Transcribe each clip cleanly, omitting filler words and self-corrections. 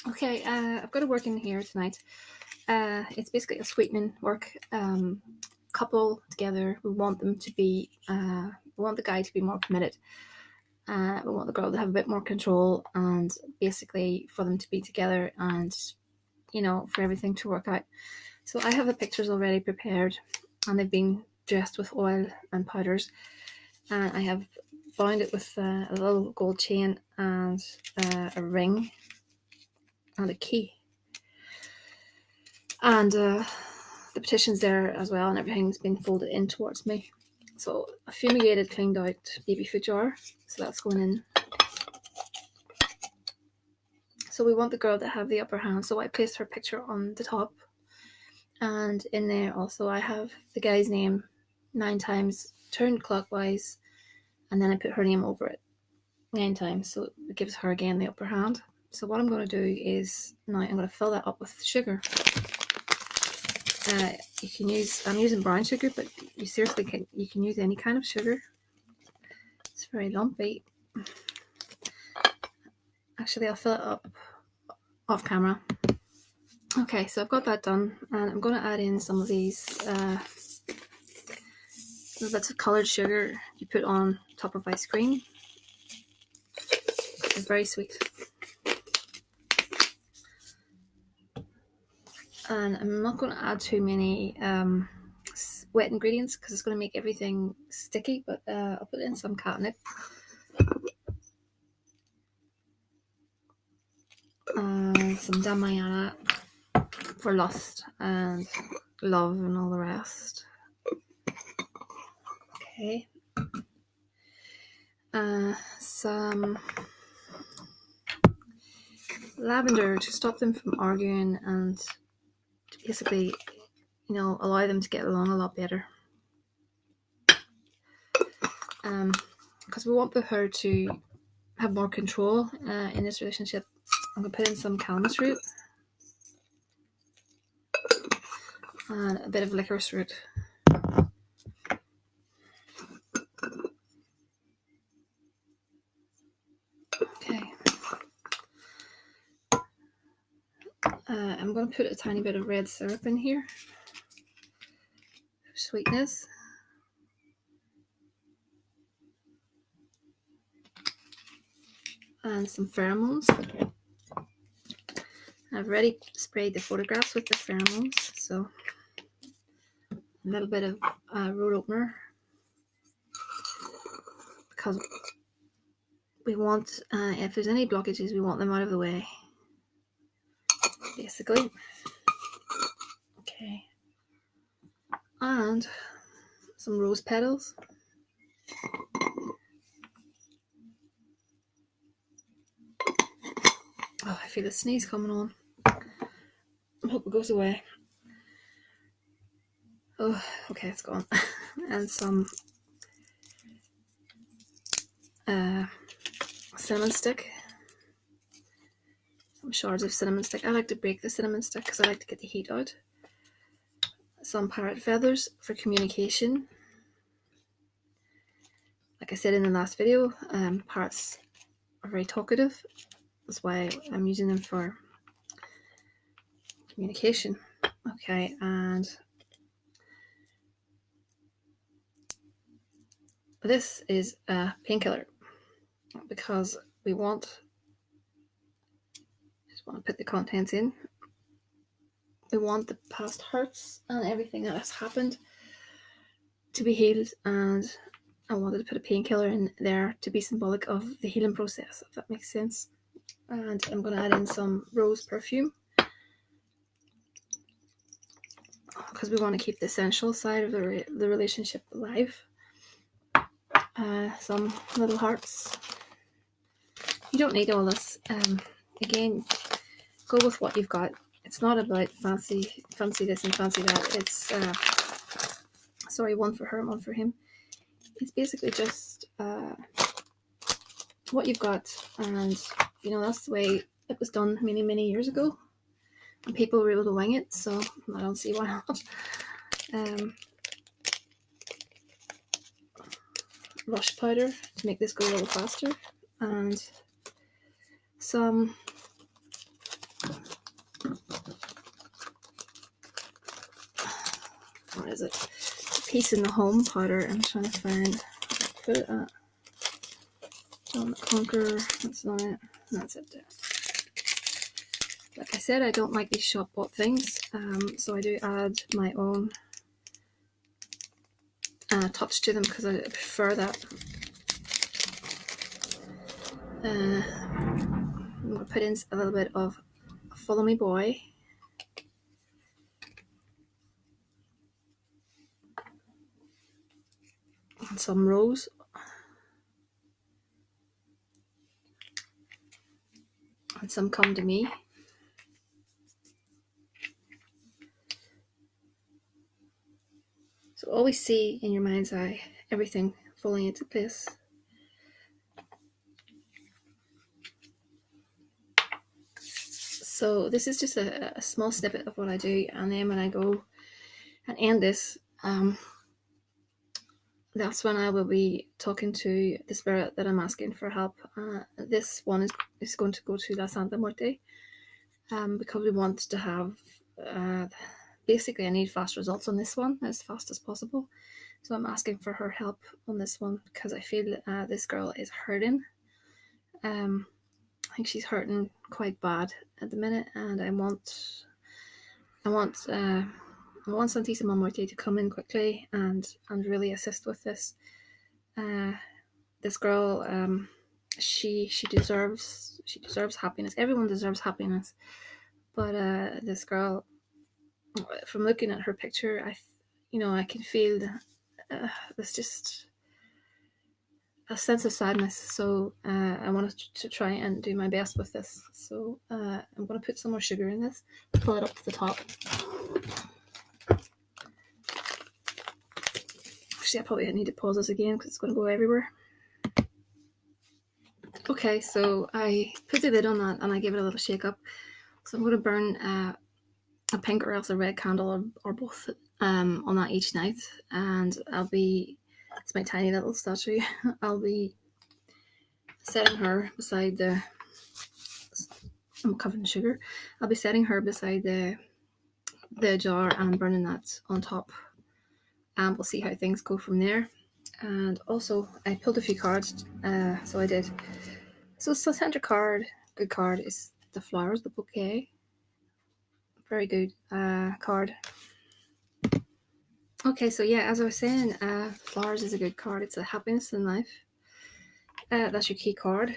Okay, I've got a work in here tonight. It's basically a sweetening work. Couple together, we want them to be, we want the guy to be more committed. We want the girl to have a bit more control, and basically for them to be together and, for everything to work out. So I have the pictures already prepared, and they've been dressed with oil and powders. And I have bound it with a little gold chain and a ring and a key. And the petition's there as well, and everything's been folded in towards me. So a fumigated, cleaned out baby food jar. So that's going in. So we want the girl to have the upper hand. So I placed her picture on the top. And in there also I have the guy's name 9 times turned clockwise. And then I put her name over it 9 times. So it gives her again the upper hand. So what I'm going to do is now I'm going to fill that up with sugar. You can use, I'm using brown sugar, but you can use any kind of sugar. It's very lumpy. Actually, I'll fill it up off camera. Okay, so I've got that done, and I'm going to add in some of these bits of coloured sugar you put on top of ice cream. It's very sweet. And I'm not going to add too many wet ingredients because it's going to make everything sticky, but I'll put in some catnip. Some Damayana for lust and love and all the rest. Okay. Some lavender to stop them from arguing and to basically, allow them to get along a lot better. Because we want her to have more control in this relationship. I'm going to put in some calamus root and a bit of licorice root. Okay. I'm going to put a tiny bit of red syrup in here for sweetness. And some pheromones. I've already sprayed the photographs with the pheromones, so a little bit of road opener, because we want, if there's any blockages, we want them out of the way, basically. Okay. And some rose petals. Oh, I feel a sneeze coming on. I hope it goes away. Oh, okay, it's gone. And some cinnamon stick. Some shards of cinnamon stick. I like to break the cinnamon stick because I like to get the heat out. Some parrot feathers for communication. Like I said in the last video, parrots are very talkative. That's why I'm using them for communication. Okay, and this is a painkiller because we want, just want to put the contents in. We want the past hurts and everything that has happened to be healed, and I wanted to put a painkiller in there to be symbolic of the healing process, if that makes sense. And I'm going to add in some rose perfume because we want to keep the sensual side of the relationship alive. Some little hearts. You don't need all this. Again, go with what you've got. It's not about fancy this and fancy that. It's one for her and one for him. It's basically just what you've got, and that's the way it was done many years ago, and people were able to wing it. So I don't see why not. Rush powder to make this go a little faster, and some Peace in the Home powder. I'm trying to find. Put it at John the Conqueror. That's not it. That's it there. Like I said, I don't like these shop bought things, so I do add my own touch to them because I prefer that. I'm going to put in a little bit of Follow Me Boy. And some rose. And some Come to Me. So always see in your mind's eye everything falling into place. So this is just a small snippet of what I do, and then when I go and end this, that's when I will be talking to the spirit that I'm asking for help. This one is going to go to La Santa Muerte, because we want to have, basically I need fast results on this one, as fast as possible. So I'm asking for her help on this one because I feel this girl is hurting. I think she's hurting quite bad at the minute, and I want Santissima Muerte to come in quickly and really assist with this. This girl, she deserves happiness. Everyone deserves happiness, but this girl, from looking at her picture, I can feel there's just a sense of sadness. So I wanted to try and do my best with this. So I'm going to put some more sugar in this, pull it up to the top. Actually, I probably need to pause this again because it's going to go everywhere. Okay, so I put the lid on that and I gave it a little shake up. So I'm going to burn a pink or else a red candle or both on that each night. And it's my tiny little statue. I'll be setting her beside I'm covered in sugar. I'll be setting her beside the jar and burning that on top. And we'll see how things go from there. And also, I pulled a few cards. So I did. So center card, good card, is the flowers, the bouquet. Very good card. Okay, so yeah, as I was saying, flowers is a good card. It's a happiness in life. That's your key card.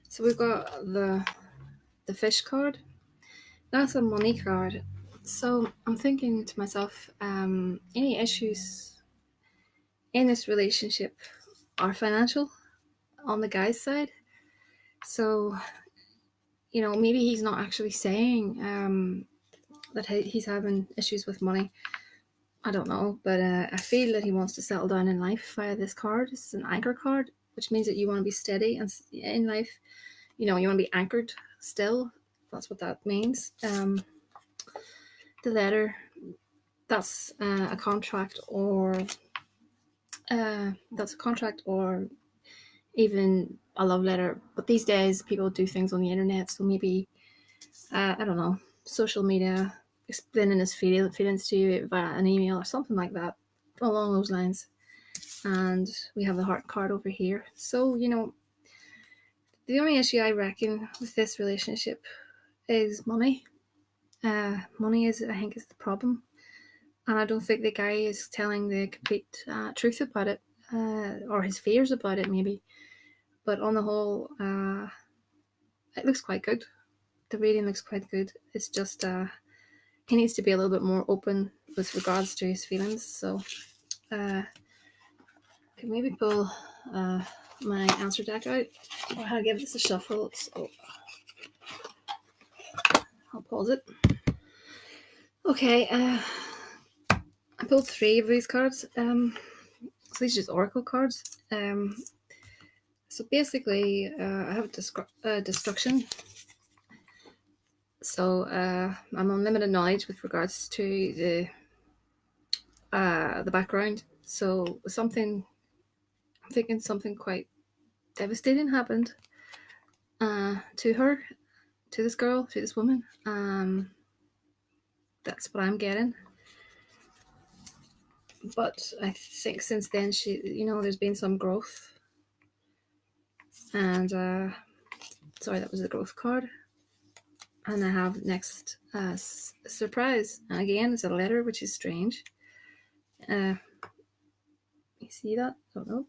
So we've got the fish card. That's a money card. So I'm thinking to myself, any issues in this relationship are financial on the guy's side. So, maybe he's not actually saying that he's having issues with money. I don't know, but I feel that he wants to settle down in life via this card. This is an anchor card, which means that you want to be steady and in life. You want to be anchored still. That's what that means. The letter, that's a contract, or even a love letter. But these days, people do things on the internet, so maybe I don't know, social media, explaining his feelings to you via an email or something like that, along those lines. And we have the heart card over here. So the only issue I reckon with this relationship is money. Money is, I think, is the problem, and I don't think the guy is telling the complete truth about it, or his fears about it, maybe. But on the whole, it looks quite good. The reading looks quite good. It's just he needs to be a little bit more open with regards to his feelings. So, can maybe pull my answer deck out. I'll give this a shuffle. So I'll pause it. Okay, I pulled 3 of these cards. So these are just oracle cards. So basically, I have destruction. So I'm on limited knowledge with regards to the background. So I'm thinking something quite devastating happened to her, to this girl, to this woman. That's what I'm getting. but I think since then there's been some growth. And sorry, that was the growth card. And I have next surprise. And again, it's a letter, which is strange. You see that? Don't know.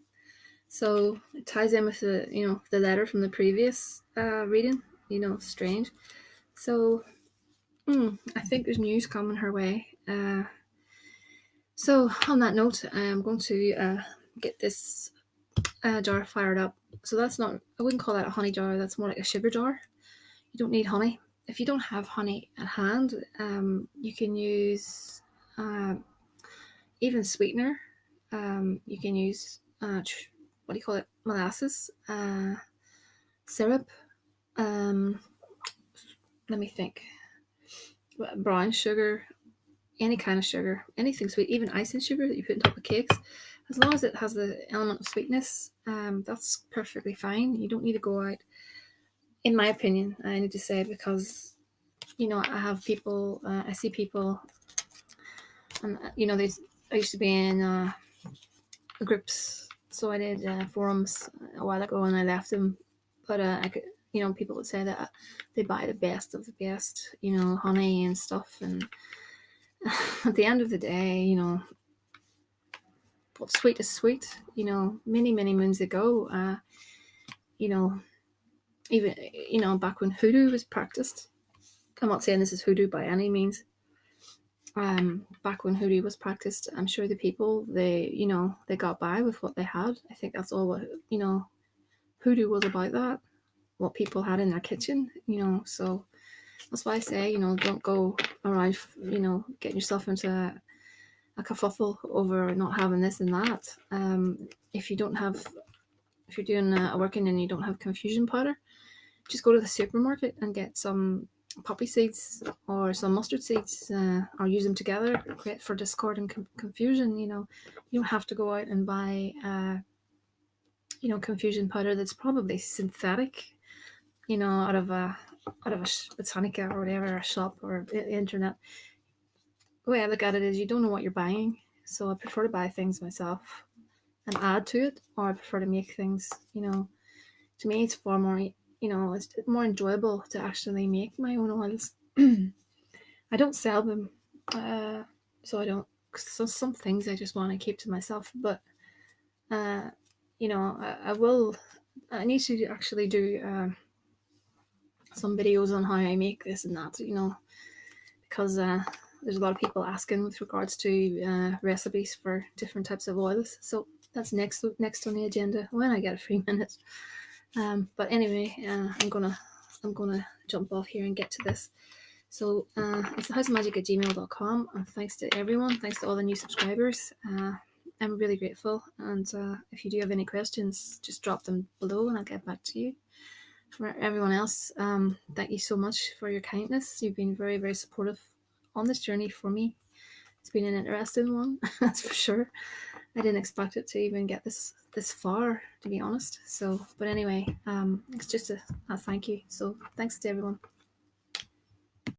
So it ties in with the letter from the previous reading. Strange. So I think there's news coming her way. So on that note, I'm going to get this jar fired up. So that's not, I wouldn't call that a honey jar. That's more like a sugar jar. You don't need honey. If you don't have honey at hand, you can use even sweetener. You can use what do you call it? Molasses, syrup. Let me think. Brown sugar, any kind of sugar, anything sweet, even icing sugar that you put on top of cakes. As long as it has the element of sweetness, that's perfectly fine. You don't need to go out. In my opinion, I need to say it because I have people. I see people, and I used to be in groups, so I did forums a while ago, and I left them. But I could, people would say that they buy the best of the best, honey and stuff, and at the end of the day, what's sweet is sweet. Many moons ago, even back when hoodoo was practiced. I'm not saying this is hoodoo by any means. Back when hoodoo was practiced, I'm sure the people they got by with what they had. I think that's all what hoodoo was about. That what people had in their kitchen. So that's why I say don't go around getting yourself into a kerfuffle over not having this and that. If you're doing a working and you don't have confusion powder, just go to the supermarket and get some poppy seeds or some mustard seeds, or use them together. Great for discord and confusion. You don't have to go out and buy confusion powder that's probably synthetic, out of a botanica or whatever, a shop or internet. The way I look at it is you don't know what you're buying, so I prefer to buy things myself and add to it, or I prefer to make things. To me, it's far more it's more enjoyable to actually make my own oils. I don't sell them, so I don't. So some things I just want to keep to myself, but I will. I need to actually do some videos on how I make this and that. Because there's a lot of people asking with regards to recipes for different types of oils. So that's next on the agenda when I get a free minute. But anyway, I'm gonna jump off here and get to this. So it's thehouseofmagick@gmail.com, and thanks to everyone. Thanks to all the new subscribers. I'm really grateful. And if you do have any questions, just drop them below, and I'll get back to you. For everyone else, thank you so much for your kindness. You've been very, very supportive on this journey for me. It's been an interesting one, that's for sure. I didn't expect it to even get this far, to be honest. So, but anyway, it's just a thank you. So thanks to everyone.